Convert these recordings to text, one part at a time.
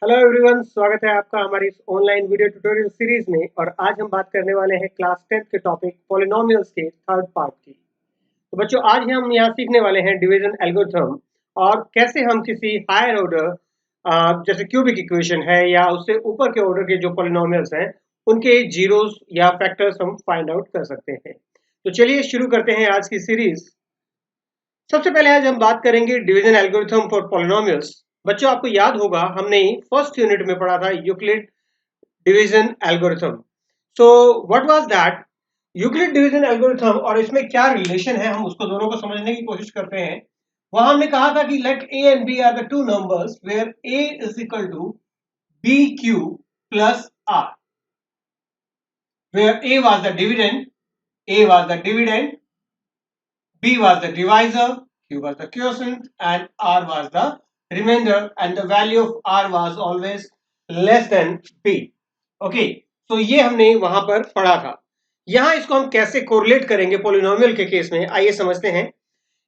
Hello everyone, स्वागत है आपका हमारी इस ऑनलाइन वीडियो ट्यूटोरियल सीरीज में। और आज हम बात करने वाले हैं क्लास 10 के टॉपिक पॉलिनोमियल्स के थर्ड पार्ट की। तो बच्चों, आज हम यहाँ सीखने वाले हैं डिवीजन एल्गोरिथम और कैसे हम किसी हायर ऑर्डर जैसे क्यूबिक इक्वेशन है या उससे ऊपर के ऑर्डर के जो पॉलिनोमियल्स हैं उनके जीरोस या फैक्टर्स हम फाइंड आउट कर सकते हैं। तो चलिए शुरू करते हैं आज की सीरीज। सबसे पहले आज हम बात करेंगे डिवीजन एल्गोरिथम फॉर पॉलिनोमियल्स। बच्चों, आपको याद होगा हमने फर्स्ट यूनिट में पढ़ा था Euclid division algorithm. So what was that Euclid division algorithm और इसमें क्या रिलेशन है, हम उसको दोनों को समझने की कोशिश करते हैं। वहां हमने कहा था कि let A and B are the two numbers where A is equal to B Q plus R, where A was the dividend, B was the divisor, Q was the quotient, and R was the remainder, and the value of R was always less than B. Okay, तो ये हमने वहां पर पढ़ा था। यहां इसको हम कैसे कोरिलेट करेंगे पॉलिनोमियल के केस में, आइए समझते हैं।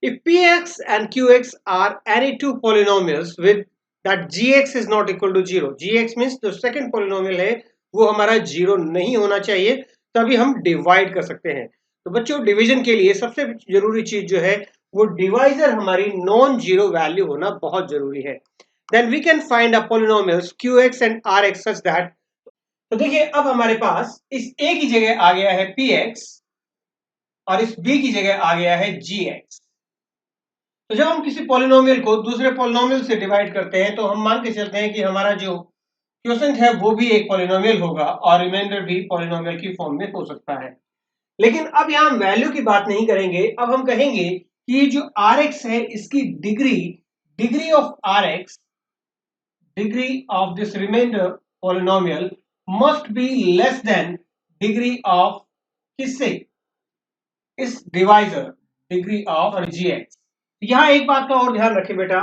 If Px and Qx are any two polynomials with that Gx is not equal to 0, Gx means जो सेकंड पॉलिनोमियल है वो हमारा 0 नहीं होना चाहिए, तभी हम डिवाइड कर सकते हैं। तो बच्चों, डिवीजन के लिए सबसे जरूरी चीज जो है वो डिवाइजर हमारी नॉन जीरो वैल्यू होना बहुत जरूरी है। Then we can find a polynomials Qx and Rx such that. तो देखिए, अब हमारे पास इस a की जगह आ गया है Px और इस b की जगह आ गया है Gx। तो जब हम किसी पॉलिनोमियल को दूसरे पॉलिनोमियल से डिवाइड करते हैं तो हम मान के चलते हैं कि हमारा जो क्वोशंट है वो भी एक पॉलिनोमियल होगा और रिमाइंडर भी पॉलिनोमियल की फॉर्म में हो सकता है। लेकिन अब यहां हम वैल्यू की बात नहीं करेंगे, अब हम कहेंगे कि जो Rx है इसकी degree of Rx, degree of this remainder polynomial must be less than degree of किससे, इस डिवाइजर, डिग्री ऑफ Gx। यहां एक बात का और ध्यान रखें बेटा,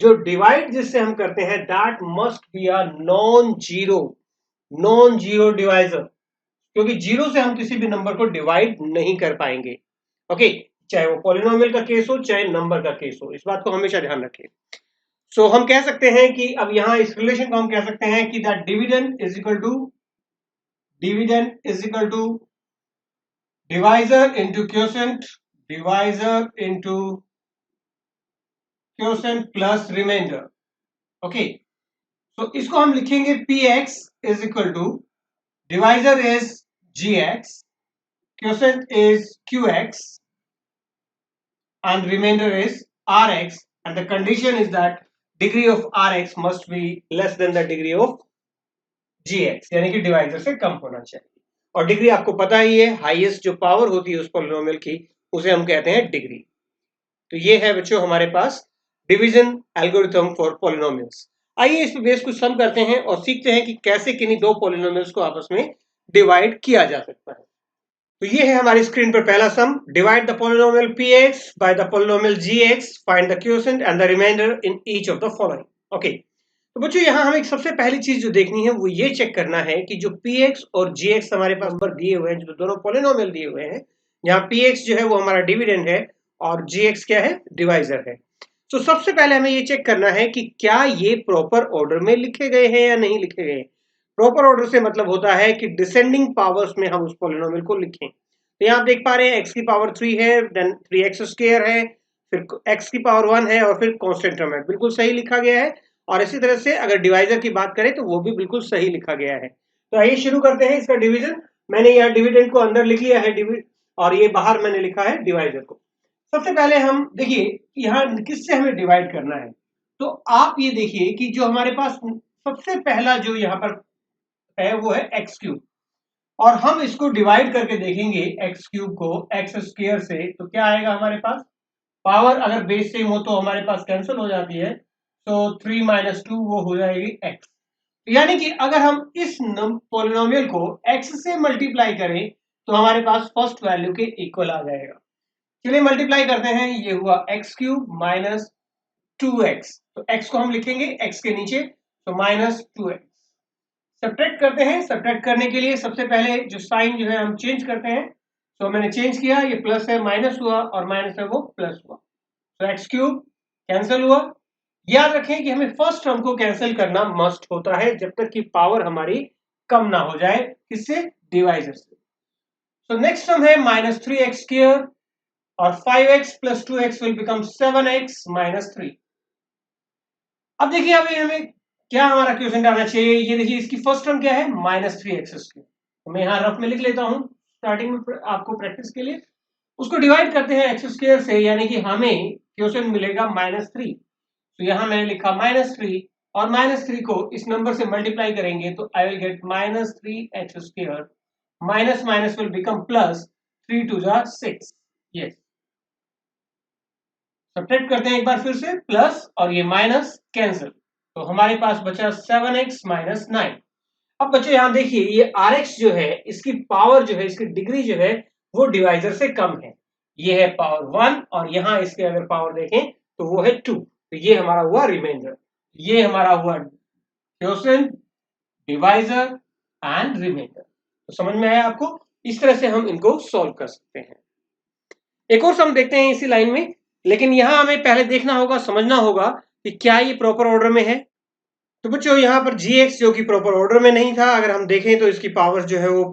जो डिवाइड जिससे हम करते हैं that must be a non zero divisor, क्योंकि जीरो से हम किसी भी नंबर को डिवाइड नहीं कर पाएंगे। ओके, चाहे वो पॉलिनोमियल का केस हो चाहे नंबर का केस हो, इस बात को हमेशा ध्यान रखें। सो हम कह सकते हैं कि अब यहां इस रिलेशन को हम कह सकते हैं कि that dividend is equal to divisor into quotient plus remainder. Okay, तो इसको हम लिखेंगे Px is equal to divisor is Gx, quotient is Qx, and remainder is Rx, and the condition is that degree of Rx must be less than the degree of Gx, यानी कि divisor से कम होना चाहिए। और degree आपको पता ही है, highest जो पावर होती है उस पॉलिनोमियल की उसे हम कहते हैं डिग्री। तो ये है बच्चों हमारे पास डिवीजन एल्गोरिथम फॉर पॉलिनोमियल्स। आइए इस पे बेस कुछ सम करते हैं और सीखते हैं कि कैसे किन्हीं दो पॉलिनोमियल्स को आपस में डिवाइड किया जा सकता है। तो ये है हमारी स्क्रीन पर पहला sum. Divide the polynomial Px by the polynomial Gx, find the quotient and the remainder in each of the following. Okay, तो बच्चों यहाँ हमें सबसे पहली चीज जो देखनी है वो ये चेक करना है कि जो Px और Gx हमारे पास नंबर दिए हुए हैं, जो दोनों पॉलिनोमियल दिए हुए हैं, यहाँ Px जो है वो हमारा डिविडेंड है और Gx क्या है, डिवाइजर है। तो सबसे पहले हमें ये चेक करना है कि क्या ये प्रॉपर ऑर्डर में लिखे गए हैं या नहीं लिखे गए। प्रॉपर ऑर्डर से मतलब होता है कि डिसेंडिंग पावर्स में हम उस पॉलिनोमियल को लिखें। तो यहाँ आप देख पा रहे हैं x की पावर 3 है, देन 3x स्क्वायर है, फिर x की पावर 1 है और फिर कांस्टेंट टर्म है, बिल्कुल सही लिखा गया है। और इसी तरह से अगर डिवाइजर की बात करें तो वो भी बिल्कुल सही लिखा गया है। तो आइए शुरू करते हैं इसका डिवीजन। मैंने यहाँ डिविडेंड को अंदर लिख लिया है और ये बाहर मैंने लिखा है डिवाइजर को। सबसे पहले हम देखिए यहाँ किससे हमें डिवाइड करना है। तो आप ये देखिए कि जो हमारे पास सबसे पहला जो यहाँ पर है वो है एक्स क्यूब, और हम इसको डिवाइड करके देखेंगे एक्स क्यूब को एक्स स्क्वायर से, तो क्या आएगा हमारे पास, पावर अगर बेस सेम हो तो हमारे पास कैंसिल हो जाती है, तो 3 माइनस 2 वो हो जाएगी एक्स। यानी कि अगर हम इस पॉलिनोमियल को x से मल्टीप्लाई करें तो हमारे पास फर्स्ट वैल्यू के इक्वल आ जाएगा। चलिए मल्टीप्लाई करते हैं, ये हुआ एक्स क्यूब माइनस 2x, तो x को हम लिखेंगे x के नीचे, तो माइनस 2x। सब्ट्रैक्ट करते हैं, सब्ट्रैक्ट करने के लिए सबसे पहले जो साइन जो है हम चेंज करते हैं। तो मैंने चेंज किया, ये प्लस है माइनस हुआ और माइनस है वो प्लस हुआ, तो एक्स क्यूब कैंसिल हुआ, याद रखें कि हमें फर्स्ट टर्म को कैंसिल करना मस्ट होता है जब तक कि पावर हमारी कम ना हो जाए, किससे? डिवाइजर से। तो नेक्स्ट टर्म है माइनस 3x स्क्वायर और 5x plus 2x will become 7x minus 3। अब देखिए अभी हमें क्या हमारा क्वेश्चन आना चाहिए, ये देखिए इसकी फर्स्ट टर्म क्या है? Minus 3x square. तो मैं यहाँ रफ में लिख लेता हूँ स्टार्टिंग में आपको प्रैक्टिस के लिए। उसको डिवाइड करते हैं एक्स स्क्वायर से, यानी कि हमें क्वेश्चन मिलेगा माइनस 3। तो यहां मैंने लिखा -3 और -3 को इस नंबर से मल्टीप्लाई करेंगे तो आई will gate -3x²। Minus minus will become plus, 3 2 जा 6। यस, सब्ट्रैक्ट करते हैं एक बार फिर से, प्लस और ये माइनस कैंसिल, तो हमारे पास बचा 7x माइनस 9। अब बच्चों यहां देखिए ये rx जो है इसकी पावर जो है, इसकी डिग्री जो है वो डिवाइजर से कम है। ये है पावर 1 और यहां इसके अगर पावर देखें तो वो है 2। तो ये हमारा हुआ रिमाइंडर, ये हमारा हुआ क्वोशिएंट, डिवाइजर एंड रिमाइंडर। तो समझ में आया आपको? इस तरह से हम इनको सॉल्व कर सकते हैं। एक और सम देखते हैं इसी लाइन में, लेकिन यहां हमें पहले देखना होगा, समझना होगा कि क्या ये प्रॉपर ऑर्डर में है। तो बच्चों यहाँ पर gx जो कि प्रॉपर ऑर्डर में नहीं था, अगर हम देखें तो इसकी पावर जो है वो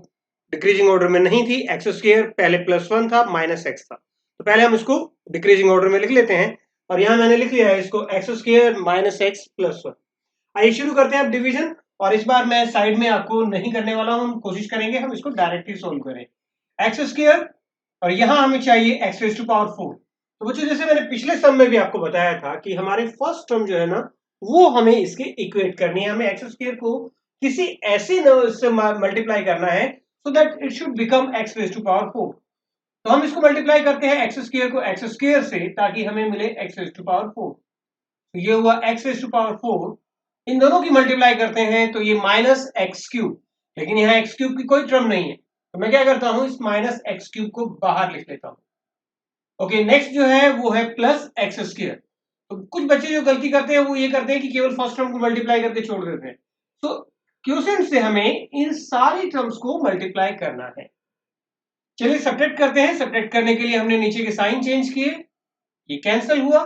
डिक्रीजिंग ऑर्डर में नहीं थी। एक्स स्क्वायर पहले +1 था, माइनस एक्स था, तो पहले हम इसको डिक्रीजिंग ऑर्डर में लिख लेते हैं और यहाँ मैंने लिख लिया है इसको x square minus x plus 1। आइए शुरू करते हैं अब डिवीजन, और इस बार मैं साइड में आपको नहीं करने वाला हूँ, हम कोशिश करेंगे हम इसको डायरेक्टली सोल्व करें। एक्स स्क्वायर और यहाँ हमें चाहिए एक्स रेज़ टू पावर 4। तो बच्चों जैसे मैंने पिछले सम में भी आपको बताया था कि हमारे फर्स्ट टर्म जो है ना वो हमें इसके इक्वेट करनी है, हमें एक्स स्क्वायर को किसी ऐसे नंबर से मल्टीप्लाई करना है so that it should become x raise to power 4। तो हम इसको मल्टीप्लाई करते हैं एक्स स्क्वायर को एक्स स्क्वायर से ताकि हमें मिले एक्स रेज़ टू पावर 4। तो ये हुआ एक्स रेज़ टू पावर 4, इन दोनों की मल्टीप्लाई करते हैं तो ये माइनस एक्स क्यूब, लेकिन यहाँ एक्स क्यूब की कोई टर्म नहीं है तो मैं क्या करता हूं इस माइनस एक्स क्यूब को बाहर लिख लेता हूं। ओके, नेक्स्ट जो है वो है प्लस एक्स स्क्वायर। तो कुछ बच्चे जो गलती करते हैं वो ये करते हैं कि केवल फर्स्ट टर्म को मल्टीप्लाई करके छोड़ देते हैं। तो क्वोशिएंट से हमें इन सारी टर्म्स को मल्टीप्लाई करना है। चलिए सब्ट्रैक्ट करते हैं। सब्ट्रैक्ट करने के लिए हमने नीचे के साइन चेंज किए, ये कैंसिल हुआ।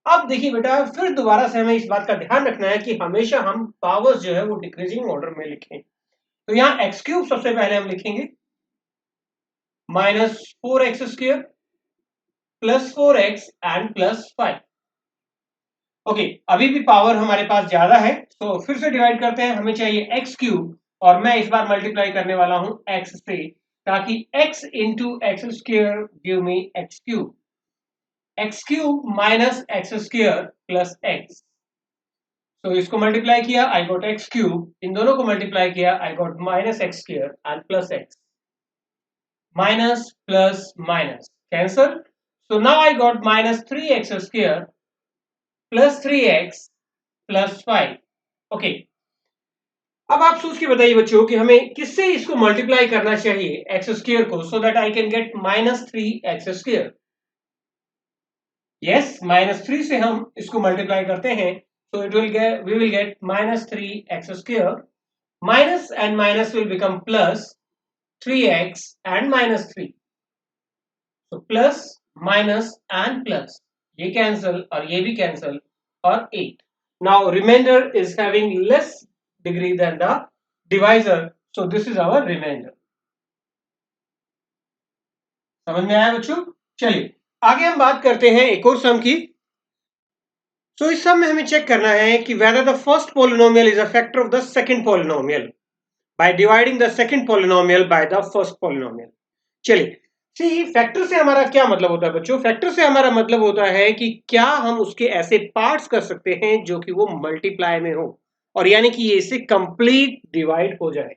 अब देखिए बेटा फिर दोबारा से हमें इस बात का ध्यान रखना है कि हमेशा हम पावर्स जो है वो डिक्रीजिंग ऑर्डर में लिखें। तो यहाँ एक्स क्यूब सबसे पहले हम लिखेंगे, -4x² plus 4x and plus 5। Okay, अभी भी पावर हमारे पास ज्यादा है तो फिर से डिवाइड करते हैं, हमें चाहिए एक्स क्यूब और मैं इस बार मल्टीप्लाई करने वाला हूं x से ताकि x into x square give me x cube. X cube minus x square plus x, तो इसको मल्टीप्लाई किया आई गॉट एक्स क्यूब, इन दोनों को मल्टीप्लाई किया I got minus x square and plus x. Minus plus minus cancel, so now I got minus 3x square plus 3x plus 5। Okay, अब आप सोच के बताइए बच्चों कि हमें किससे इसको मल्टीप्लाई करना चाहिए एक्स स्क्वायर को, so that I can get -3x square. Yes, -3 से हम इसको मल्टीप्लाई करते हैं तो it will get, we will get -3x square, minus and minus will become plus 3x and -3, तो प्लस माइनस एंड प्लस, ये cancel और ये भी कैंसल और 8। Now remainder is having less degree than the divisor, so this is our remainder. समझ में आया बच्चों? चलिए आगे हम बात करते हैं एक और सम की। सो इस सम में हमें चेक करना है कि whether the first polynomial is a factor of the second polynomial by dividing the second polynomial by the first polynomial। चलिए, सी फैक्टर से हमारा क्या मतलब होता है बच्चों? फैक्टर से हमारा मतलब होता है कि क्या हम उसके ऐसे पार्ट्स कर सकते हैं जो कि वो मल्टीप्लाई में हो और यानी कि ये इससे कंप्लीट डिवाइड हो जाए।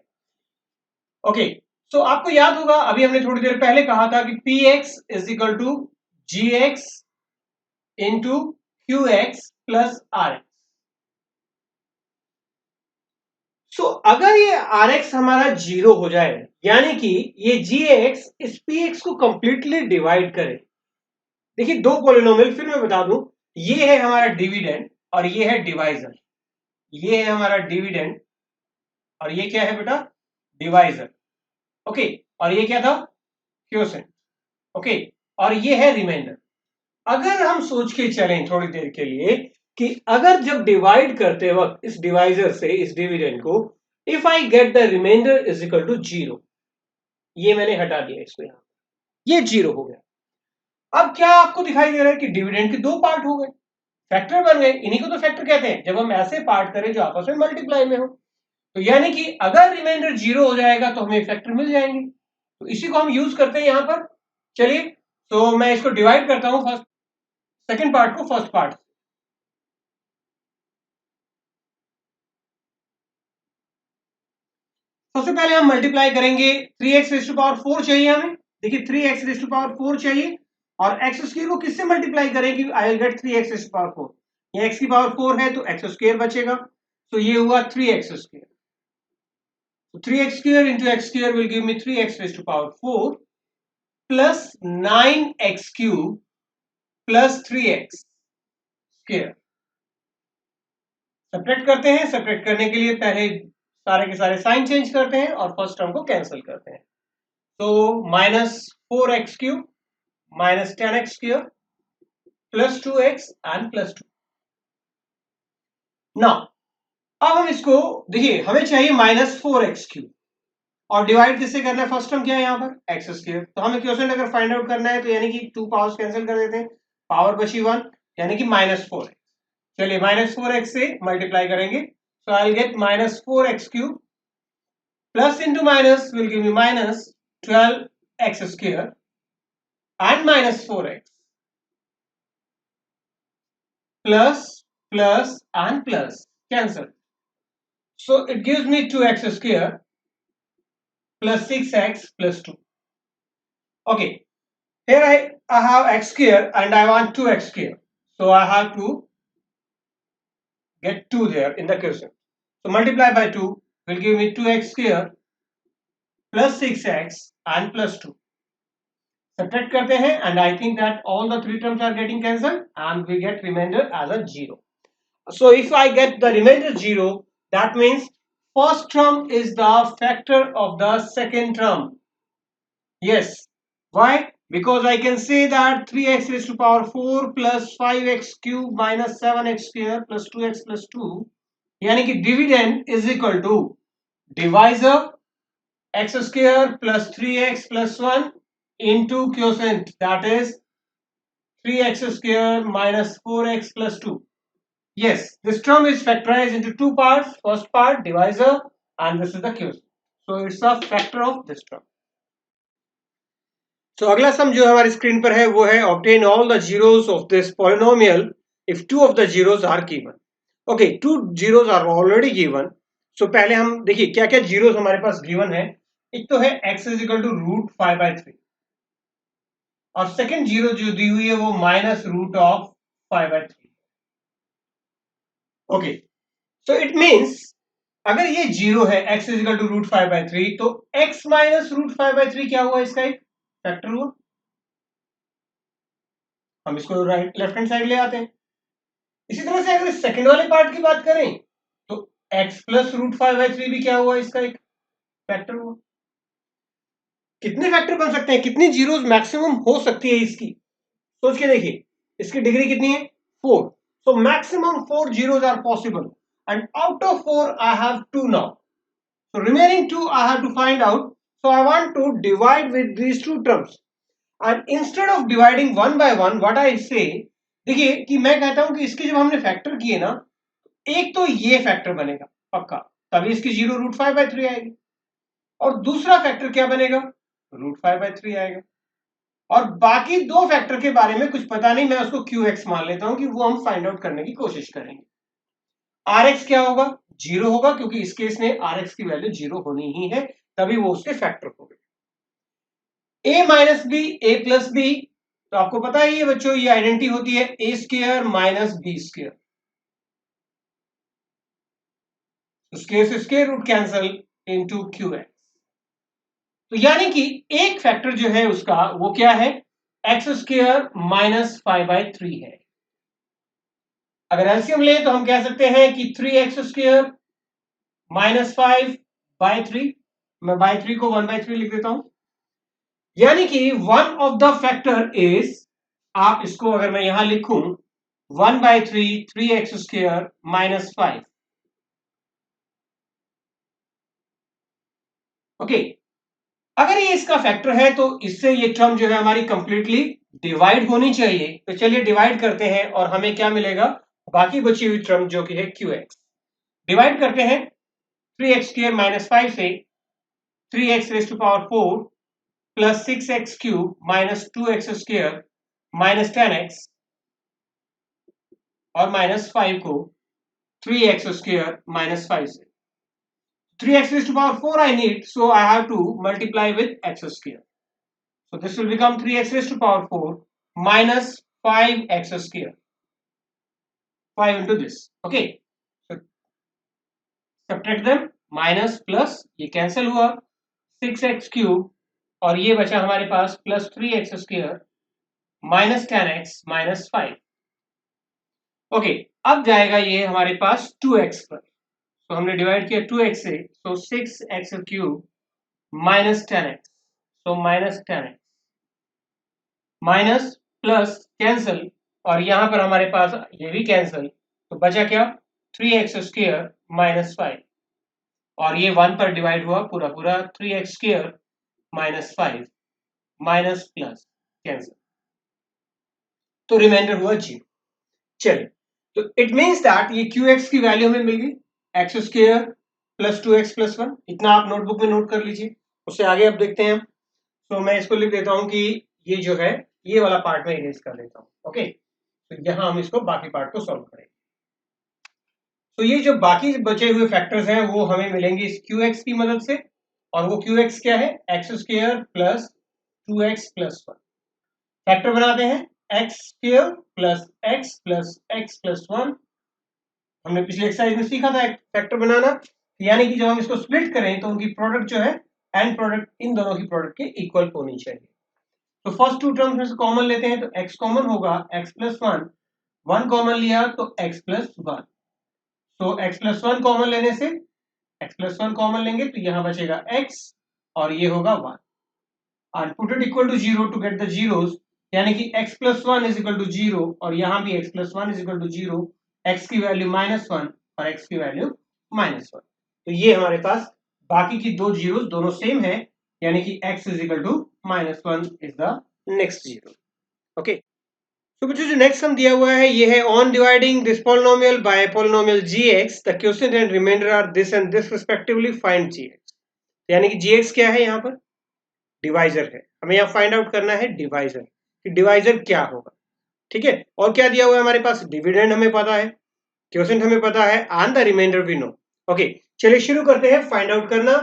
ओके, तो आपको याद होगा अभी हमने थोड़ी देर पहले कहा था कि px is equal to gx into qx plus rx। So अगर ये rx हमारा 0 हो जाए यानी कि ये gx इस px को कंप्लीटली डिवाइड करे। देखिए दो पॉलिनोमियल फिर मैं बता दूं, ये है हमारा डिविडेंड और ये है डिवाइजर। ये है हमारा डिविडेंड और ये क्या है बेटा? डिवाइजर। ओके, और ये क्या था? क्वोशिएंट। ओके, और ये है रिमाइंडर। अगर हम सोच के चलें थोड़ी देर के लिए कि अगर जब डिवाइड करते वक्त इस डिवाइजर से इस डिविडेंड को if I get the remainder is equal to 0, ये मैंने हटा दिया इसको, यहां ये 0 हो गया। अब क्या आपको दिखाई दे रहा है कि डिविडेंड के 2 पार्ट हो गए, फैक्टर बन गए। इन्हीं को तो फैक्टर कहते हैं जब हम ऐसे पार्ट करें जो आपस में मल्टीप्लाई में हो। तो यानी कि अगर रिमाइंडर 0 हो जाएगा तो हमें फैक्टर मिल जाएंगे, तो इसी को हम यूज करते हैं यहां पर। चलिए, तो मैं इसको डिवाइड करता हूं फर्स्ट सेकंड पार्ट को फर्स्ट पार्ट। सबसे पहले हम मल्टीप्लाई करेंगे 3x रेज़ टू पावर 4 चाहिए हमें। देखिए 3x रेज़ टू पावर 4 चाहिए और एक्स स्क्वायर को किससे मल्टीप्लाई करेंगे? I will get 3x raise to power 4। ये x की पावर 4 है तो एक्स स्क्वायर बचेगा, तो ये हुआ 3x square. So 3x square into x square will give me 3x raised to power 4 plus 9x cube plus 3x square। Separate करते हैं, सेपरेट करने के लिए पहले सारे के सारे साइन चेंज करते हैं और फर्स्ट टर्म को कैंसिल करते हैं। तो minus 4x cube minus 10x square plus 2x and plus 2। Now अब हम इसको देखिए, हमें चाहिए माइनस 4x क्यूब और डिवाइड किससे करना है? फर्स्ट टर्म क्या है यहाँ पर? X square. तो हमें क्वोशिएंट अगर फाइंड आउट करना है तो यानी कि 2 पावर्स कैंसिल कर देते हैं, पावर बची 1 यानी कि माइनस 4x। चलिए माइनस 4x से मल्टीप्लाई करेंगे, so I will get minus 4x cube plus into minus will give me minus 12x square and minus 4x plus plus and plus cancel, so it gives me 2x square plus 6x plus 2. Okay, here I have x square and I want 2x square. So I have to get 2 there in the question. So multiply by 2 will give me 2x square plus 6x and plus 2. Subtract करते हैं and I think that all the 3 terms are getting cancelled and we get remainder as a 0. So if I get the remainder 0, that means first term is the factor of the second term. Yes. Why? Because I can say that 3x raised to power 4 plus 5x cube minus 7x square plus 2x plus 2 यानी कि dividend is equal to divisor x square plus 3x plus 1 into quotient, that is 3x square minus 4x plus 2. Yes, this term is factorized into 2 parts. First part divisor and this is the quotient. So it's a factor of this term. तो अगला सम जो हमारी screen पर है वो है obtain all the zeros of this polynomial if two of the zeros are given. Okay, 2 zeros are already given. So पहले हम देखिए क्या क्या जीरोस हमारे पास गिवन है। एक तो है x is equal to root 5/3 और सेकंड जीरो जो दी हुई है वो minus root of 5/3। Okay, so it means अगर ये जीरो है x is equal to root 5/3 तो x माइनस रूट 5/3 क्या हुआ? इसका एक फैक्टर हुआ। हम इसको राइट लेफ्ट हैंड साइड ले आते हैं। इसी तरह से अगर सेकंड वाले पार्ट की बात करें तो x प्लस रूट 5/3 भी क्या हुआ? इसका एक फैक्टर हुआ। कितने फैक्टर बन सकते हैं, कितनी जीरोस मैक्सिमम हो सकती है इसकी? सोच के देखिए, इसकी डिग्री कितनी है? 4। So maximum 4 zeros are possible and out of 4 I have 2 now. So remaining 2 I have to find out. So I want to divide with these 2 terms and instead of dividing one by one what I say, देखिए कि मैं कहता हूं कि इसके जब हमने factor किए ना, एक तो ये फैक्टर बनेगा पक्का, तभी इसकी 0 रूट 5/3 आएगी और दूसरा फैक्टर क्या बनेगा? रूट 5/3 आएगा और बाकी दो फैक्टर के बारे में कुछ पता नहीं, मैं उसको QX मान लेता हूं कि वो हम फाइंड आउट करने की कोशिश करेंगे। RX क्या होगा? 0 होगा क्योंकि इस केस में RX की वैल्यू 0 होनी ही है, तभी वो उसके फैक्टर होंगे। a minus B A plus B, तो आपको पता ही है बच्चों ये आइडेंटिटी होती है a square minus b square. Square root cancel into QX। तो यानी कि एक फैक्टर जो है उसका वो क्या है? एक्स स्क्वायर माइनस 5/3 है। अगर एलसीएम लें तो हम कह सकते हैं कि 3x स्क्वायर माइनस 5/3, मैं बाय 3 को 1/3 लिख देता हूं, यानी कि one of the factor is, आप इसको अगर मैं यहां लिखूं 1/3 3x स्क्वायर माइनस 5। ओके, अगर ये इसका फैक्टर है तो इससे ये टर्म जो है हमारी कंप्लीटली डिवाइड होनी चाहिए। तो चलिए डिवाइड करते हैं और हमें क्या मिलेगा, बाकी बची हुई टर्म जो कि है qx। डिवाइड करते हैं 3x स्क्वायर माइनस 5 से 3x raise to power 4 plus 6x cube minus 2x square minus 10x और माइनस 5 को 3x स्क्वायर माइनस 5 से 3x raised to power 4 I need, so I have to multiply with x square. So this will become 3x raised to power 4 minus 5x square. 5 into this. Okay. So subtract them. Minus plus ये cancel हुआ 6x cube और ये बचा हमारे पास plus 3x square minus 10x minus 5. Okay, अब जाएगा ये हमारे पास 2x पर। तो हमने डिवाइड किया 2x से, तो 6x क्यूब माइनस 10x, तो minus 10x minus plus cancel और यहां पर हमारे पास ये भी कैंसल, तो बचा क्या 3x स्क्वायर माइनस 5 और ये 1 पर डिवाइड हुआ पूरा पूरा 3x square minus 5 minus plus cancel, तो रिमाइंडर हुआ 0। चलिए, तो इट मीन्स दैट ये qx की वैल्यू हमें मिल गई x square plus 2x plus 1। इतना आप नोटबुक में नोट कर लीजिए, उससे आगे अब देखते हैं हम। तो मैं इसको लिख देता हूं कि ये जो है ये वाला पार्ट में इरेज कर देता हूं। ओके, तो यहां हम इसको बाकी पार्ट को सॉल्व करेंगे। तो ये जो बाकी बचे हुए फैक्टर्स हैं वो हमें मिलेंगे इस qx की मदद से, और वो qx क्या है, x square plus 2x plus 1। Factor बनाते हैं x square plus x plus x plus 1। हमने पिछले एक्सरसाइज में सीखा था फैक्टर बनाना, यानी कि जब हम इसको स्प्लिट करें तो उनकी प्रोडक्ट जो है एंड प्रोडक्ट इन दोनों की प्रोडक्ट के इक्वल होनी चाहिए। तो फर्स्ट टू टर्म्स में से कॉमन लेते हैं, तो x कॉमन होगा x प्लस 1, 1 कॉमन लिया तो x प्लस 1, तो x प्लस 1 कॉमन लेने से x प्लस 1 कॉमन लेंगे तो यहां बचेगा x और ये होगा 1 and put it equal to 0 to get the zeros, यानी कि x plus 1 is equal to 0 और यहाँ भी x plus 1 is equal to 0, x की वैल्यू -1 और x की वैल्यू -1। तो ये हमारे पास बाकी की दो जीरोस दोनों सेम है, यानी कि x is equal to -1 is the next zero। Okay, तो बच्चों जो नेक्स्ट सम दिया हुआ है ये है on dividing this polynomial by polynomial gx the question and remainder are this and this respectively find gx। यानी कि gx क्या है, यहाँ पर डिवाइजर है, हमें यहाँ फाइंड आउट करना है डिवाइजर कि डिवाइजर क्या होगा। ठीक है, और क्या दिया हुआ है हमारे पास, डिविडेंड हमें पता है, क्वोशिएंट हमें पता है and the remainder we know. Okay, चलिए शुरू करते हैं फाइंड आउट करना।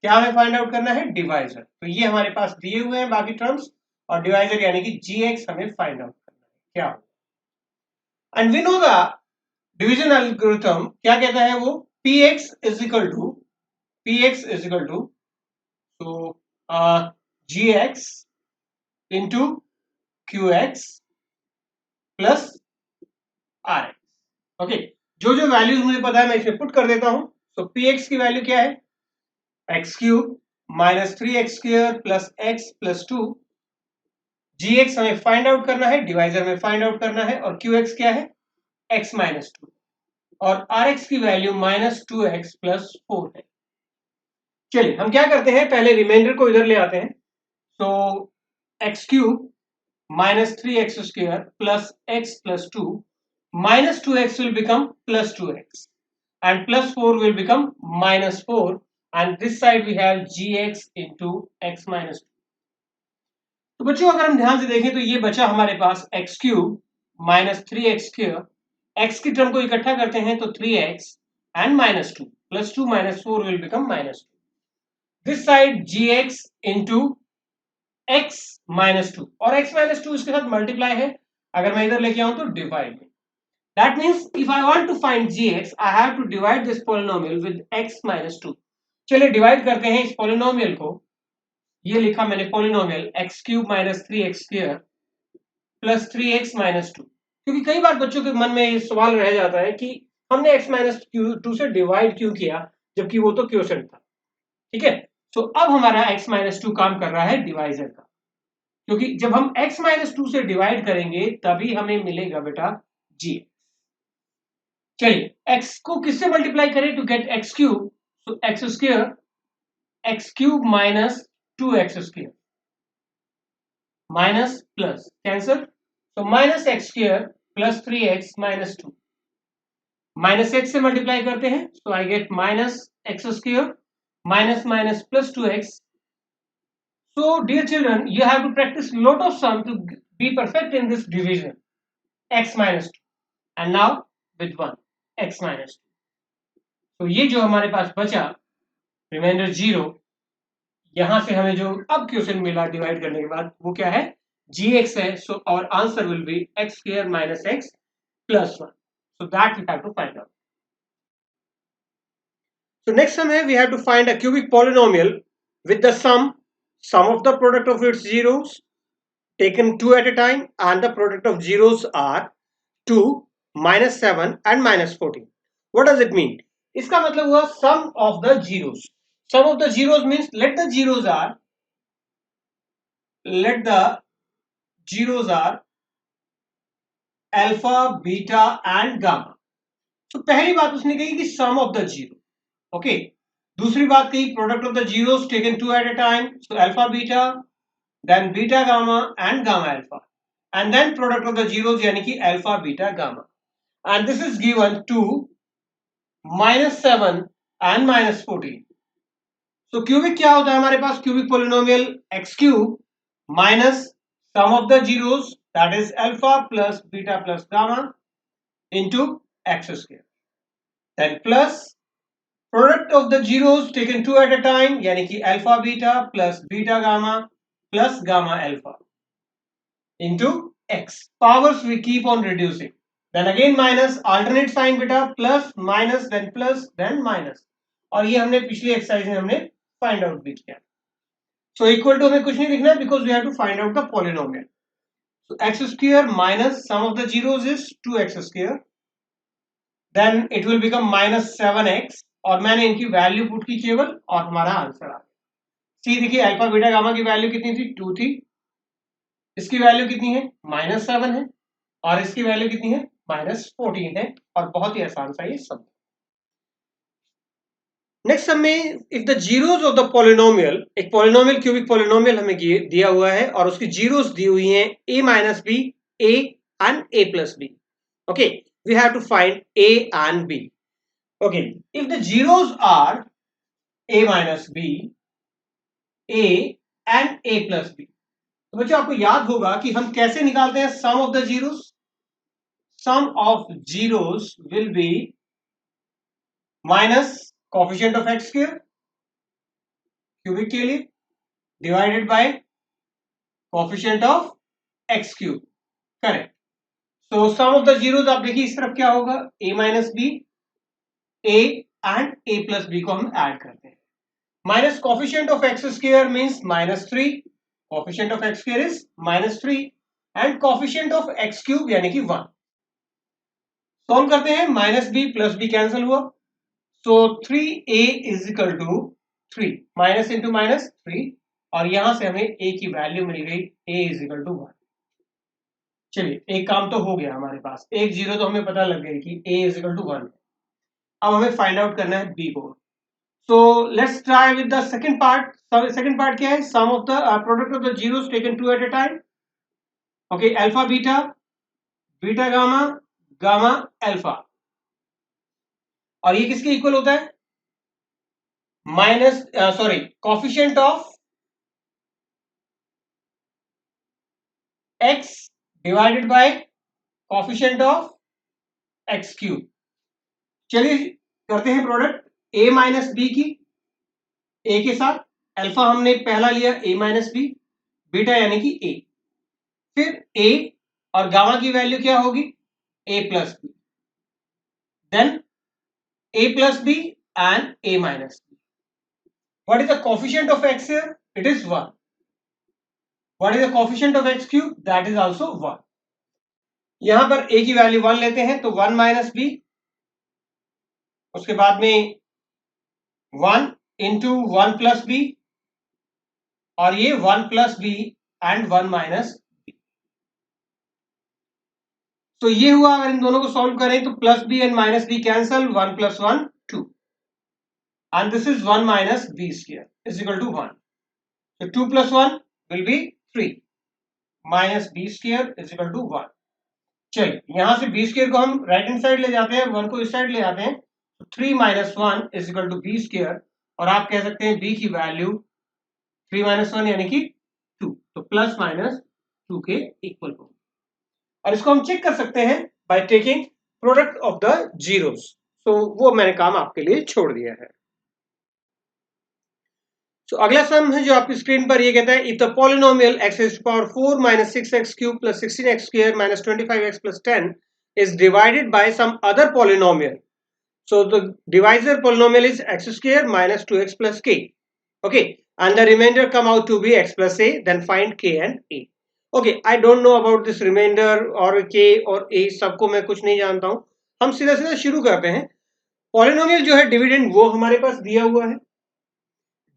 क्या हमें फाइंड आउट करना है, डिवाइजर। तो ये हमारे पास दिए हुए हैं बाकी टर्म्स, और डिवाइजर यानी कि gx हमें फाइंड आउट करना है क्या होगा। And we know the division algorithm क्या कहता है, वो px इज इक्वल टू तो gx into qx plus rx। Okay, जो जो वैल्यूज मुझे पता है मैं इसमें पुट कर देता हूं। तो px की वैल्यू क्या है, x cube minus 3x square plus x plus 2। gx हमें फाइंड आउट करना है, डिवाइजर में फाइंड आउट करना है, और qx क्या है, x माइनस 2, और rx की वैल्यू माइनस 2x प्लस 4 है। चलिए हम क्या करते हैं, पहले रिमाइंडर को इधर ले आते हैं। तो x cube minus 3x square plus x plus 2 minus 2x will become plus 2x and plus 4 will become minus 4, and this side we have gx into x minus 2। तो बच्चों अगर हम ध्यान से देखें तो ये बचा हमारे पास x cube minus 3x square, x की टर्म को इकट्ठा करते हैं तो 3x and minus 2 plus 2 minus 4 will become minus 2, this side gx into x minus 2 और x माइनस 2 इसके साथ मल्टीप्लाई है, अगर मैं इधर लेके आऊं तो डिवाइड में। That means if I want to find gx I have to divide this polynomial with x minus 2। चलिए डिवाइड करते हैं इस पॉलिनोमियल को, ये लिखा मैंने polynomial x cube minus 3x square plus 3x minus 2, क्योंकि कई बार बच्चों के मन में ये सवाल रह जाता है कि हमने x माइनस 2 से डिवाइड क्यों किया जबकि वो तो क्वोशिएंट था। ठीक है, तो अब हमारा x माइनस 2 काम कर रहा है डिवाइजर का, क्योंकि जब हम x माइनस 2 से डिवाइड करेंगे तभी हमें मिलेगा बेटा gx। चलिए x को किससे मल्टीप्लाई करें to get x cube, so x square x cube minus 2x square minus plus cancel, तो minus x square plus 3x minus 2, minus x से मल्टीप्लाई करते हैं, so I get minus x square minus minus plus 2x. So dear children, you have to practice lot of sum to be perfect in this division, x minus 2 and now with 1 x minus 2. तो ये जो हमारे पास बचा reminder 0, यहां से हमें जो अब क्वेश्चन मिला डिवाइड करने के बाद वो क्या है, gx है. So our answer will be x square minus x plus 1. So that you have to find out. So next sum है, we have to find a cubic polynomial with the sum of the product of its zeros taken 2 at a time and the product of zeros are 2, minus 7 and minus 14. What does it mean? इसका मतलब हुआ sum of the zeros. Sum of the zeros means let the zeros are alpha, beta and gamma. तो पहली बात उसने कही कि sum of the zero. Okay, दूसरी बात कही product of the zeros taken 2 at a time, so alpha beta then beta gamma and gamma alpha and then product of the zeros यानी कि alpha beta gamma, and this is given to minus 7 and minus 14. So cubic क्या होता है हमारे पास, cubic polynomial x cube minus sum of the zeros that is alpha plus beta plus gamma into x square, then plus product of the zeros taken 2 at a time यानी कि alpha beta plus beta gamma plus gamma alpha into x. Powers we keep on reducing, then again minus alternate sign बेटा plus minus then minus, और ये हमने पिछली exercise में हमने find out भी किया. सो इक्वल टू हमें कुछ नहीं लिखना because we have to find out the polynomial. So x square minus sum of the zeros is 2x square, then it will become minus 7x, और मैंने इनकी वैल्यू पुट की केवल और हमारा आंसर आ गया. सी देखिए अल्फा बीटा गामा की वैल्यू कितनी थी, 2 थी, इसकी वैल्यू कितनी है माइनस 7 है, और इसकी वैल्यू कितनी है माइनस 14 है, और बहुत ही आसान सा ये सब. नेक्स्ट सम में if the zeros of the polynomial, एक पॉलिनोमियल क्यूबिक पॉलिनोमियल हमें दिया हुआ है और उसकी जीरोस दी हुई हैं a minus b, a and a plus b. Okay, we have to find a and b. Okay, if the zeros are a minus b, a and a plus b, तो बच्चों आपको याद होगा कि हम कैसे निकालते हैं sum of the zeros. Sum of zeros will be minus coefficient of x square cubic के लिए divided by coefficient of x cube. Correct. so sum of the zeros आप देखिए इस तरफ क्या होगा, a minus b, a and a plus b को हम ऐड करते हैं. Minus coefficient of x square means minus 3. Coefficient of x square is minus 3 and coefficient of x cube यानी कि 1. सॉल्व करते हैं, minus b plus b cancel हुआ, so 3a is equal to 3, minus into minus 3, और यहां से हमें a की वैल्यू मिल गई a इज इक्वल टू 1. चलिए एक काम तो हो गया हमारे पास, एक जीरो तो हमें पता लग गई कि a इज इक्वल टू 1. अब हमें फाइंड आउट करना है b को. So let's try with the second part. Second part क्या है, sum of the product of the zeros taken 2 at a time. Okay, alpha beta, beta gamma, gamma alpha. और ये किसके इक्वल होता है, minus coefficient of x divided by coefficient of x cube. चलिए करते हैं प्रोडक्ट a माइनस बी की a के साथ, अल्फा हमने पहला लिया a माइनस बी, बीटा यानी कि a, फिर a और गामा की वैल्यू क्या होगी a plus b, then a plus b and a minus b. What is the coefficient of x here, it is 1. What is the coefficient of x cube, that is also 1. यहां पर a की value 1 लेते हैं तो 1 minus B, उसके बाद में 1 into 1 plus B, और ये 1 plus b and 1 minus b. तो ये हुआ, अगर इन दोनों को सॉल्व करें तो plus b and minus b cancel, 1 + 1 2 and this is 1 minus b square is equal to 1. So 2 + 1 will be 3 minus b square is equal to 1. चलिए यहां से b square को हम राइट हैंड साइड ले जाते हैं, 1 को इस साइड ले जाते हैं, तो 3 minus 1 is equal to b square, और आप कह सकते हैं b की वैल्यू 3 minus 1 यानी कि 2, तो प्लस माइनस 2 के इक्वल हो। और इसको हम चेक कर सकते हैं by taking product of the zeros, तो वो मैंने काम आपके लिए छोड़ दिया है। तो अगला सम है जो आपकी स्क्रीन पर, ये कहता है if the polynomial x raised to power 4 minus 6x cube plus 16x square minus 25x plus 10 is divided by some other polynomial, so the divisor polynomial is x square minus 2x plus k, okay, and the remainder come out to be x plus a, then find k and a. okay, I don't know about this remainder और k और a, सबको मैं कुछ नहीं जानता हूं, हम सीधा सीधा शुरू करते हैं। पॉलिनोमियल जो है डिविडेंड वो हमारे पास दिया हुआ है,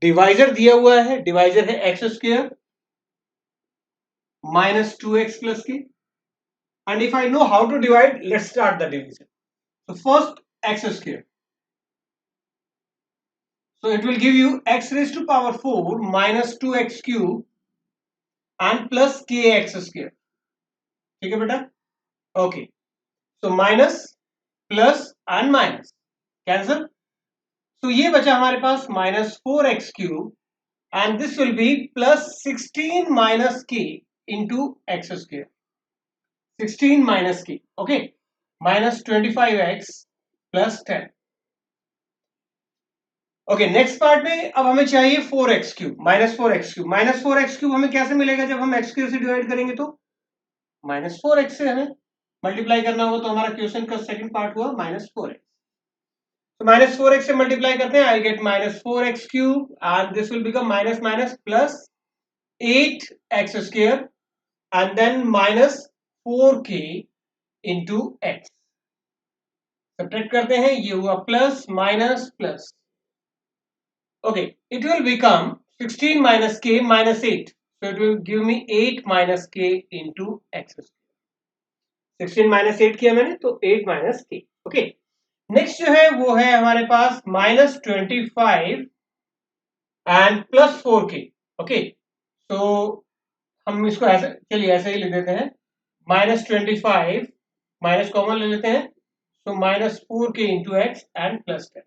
डिवाइजर दिया हुआ है, डिवाइजर है x square minus 2x plus k, and if I know how to divide, let's start the division. so first x square, so it will give you x raised to power 4 minus 2x cube and plus kx square, ठीक है बेटा, okay, so minus plus and minus cancel, तो ये बचा हमारे पास minus 4x cube and this will be plus 16 minus k into x square, 16 minus k, okay, minus 25x plus 10. Okay, next part में अब हमें चाहिए 4x cube, minus 4x cube, minus 4x cube हमें कैसे मिलेगा, जब हम x स्क्वायर से डिवाइड करेंगे तो माइनस 4x से हमें मल्टीप्लाई करना होगा, तो हमारा क्वेश्चन का सेकंड पार्ट हुआ माइनस 4x, तो माइनस 4x से मल्टीप्लाई करते हैं, आई get minus 4x cube and this will become minus minus plus 8x square and then minus 4k into x, subtract करते हैं, ये हुआ plus minus plus, okay, it will become 16 minus k minus 8, so it will give me 8 minus k into x square, 16 minus 8 किया मैंने तो 8 minus k, okay. Next जो है वो है हमारे पास minus 25 and plus 4k, okay, तो हम इसको ऐसे, चलिए ऐसे ही लिख देते हैं, माइनस 25 माइनस कॉमन ले लेते हैं, तो minus 4k into x and plus 10।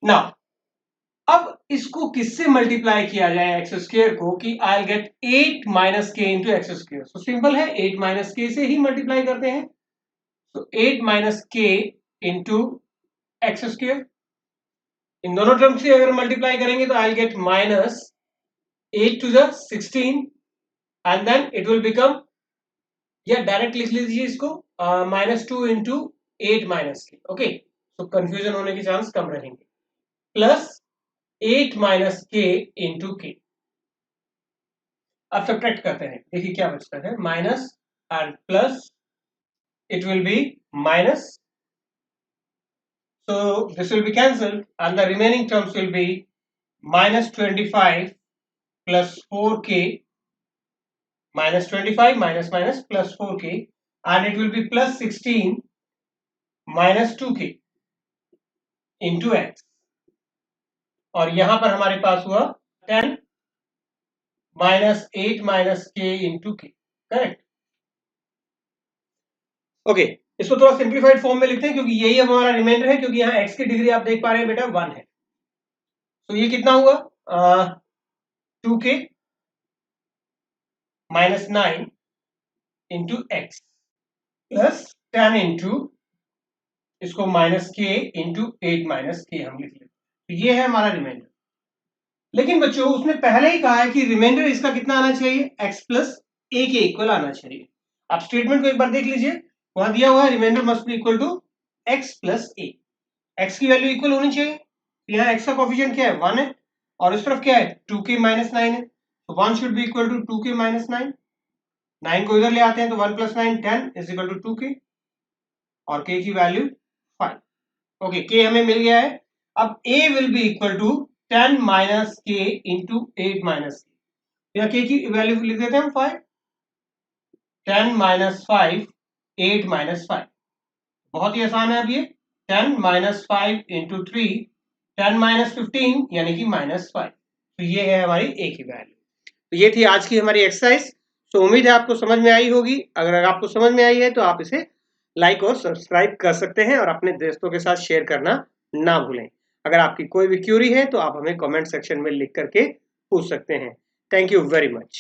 Now अब इसको किससे मल्टीप्लाई किया जाए एक्स स्क्वायर को, कि आई गेट 8 माइनस के इंटू एक्स स्क्वायर, तो सिंपल है, 8 माइनस के से ही मल्टीप्लाई करते हैं, तो 8 माइनस के इंटू एक्स स्क्वायर, इन दोनों टर्म से अगर मल्टीप्लाई करेंगे तो आई get minus 8 to the 16 and then it will become, या डायरेक्ट लिख लीजिए इसको, माइनस 2 इंटू 8 माइनस के, ओके, तो कंफ्यूजन होने के चांस कम रहेंगे, प्लस 8 माइनस के इंटू के। अब सब्ट्रैक्ट करते हैं, देखिए क्या बचता है, minus and plus, it will be minus, so this will be cancelled and the remaining terms will be minus 25 plus 4k minus 25 minus minus plus 4k and it will be plus 16 minus 2k into x, और यहां पर हमारे पास हुआ 10 minus 8 minus k into k, correct, okay. इसको थोड़ा simplified form में लिखते हैं क्योंकि यही अब हमारा रिमाइंडर है, क्योंकि यहाँ x की डिग्री आप देख पा रहे हैं बेटा 1 है, तो ये कितना हुआ, 2k minus 9 into x plus 10 into इसको माइनस के इंटू 8 माइनस के हम लिख लेते हैं, तो ये है हमारा रिमाइंडर। लेकिन बच्चों उसने पहले ही कहा है कि रिमाइंडर इसका कितना आना चाहिए, x प्लस ए के इक्वल आना चाहिए। आप स्टेटमेंट को एक बार देख लीजिए, वहां दिया हुआ है remainder must be equal to x plus a, x की वैल्यू इक्वल होनी चाहिए, यहाँ x का कोफिशिएंट क्या है 1 है, और इस तरफ क्या है 2k माइनस 9 है, तो 1 should be equal to 2k minus 9, 9 को इधर ले आते हैं तो 1 plus 9 10 is equal to 2k, और k की वैल्यू 5, ओके, k हमें मिल गया है। अब a will be equal to 10 minus k into 8 minus k, या k की वैल्यू लिख देते हैं हम 5, 10 माइनस 5 8 माइनस 5। बहुत ही आसान है अब ये। 10 माइनस 5 इंटू 3, 10 माइनस 15 यानी कि माइनस 5। तो ये है हमारी ए की वैल्यू। तो ये थी आज की हमारी एक्सरसाइज। तो उम्मीद है आपको समझ में आई होगी। अगर आपको समझ में आई है तो आप इसे लाइक और सब्सक्राइब कर सकते हैं और अपने दोस्तों के साथ शेयर करना ना भूलें। अगर आपकी कोई भी क्यूरी है तो आप हमें कमेंट सेक्शन में लिख करके पूछ सकते हैं। Thank you very much.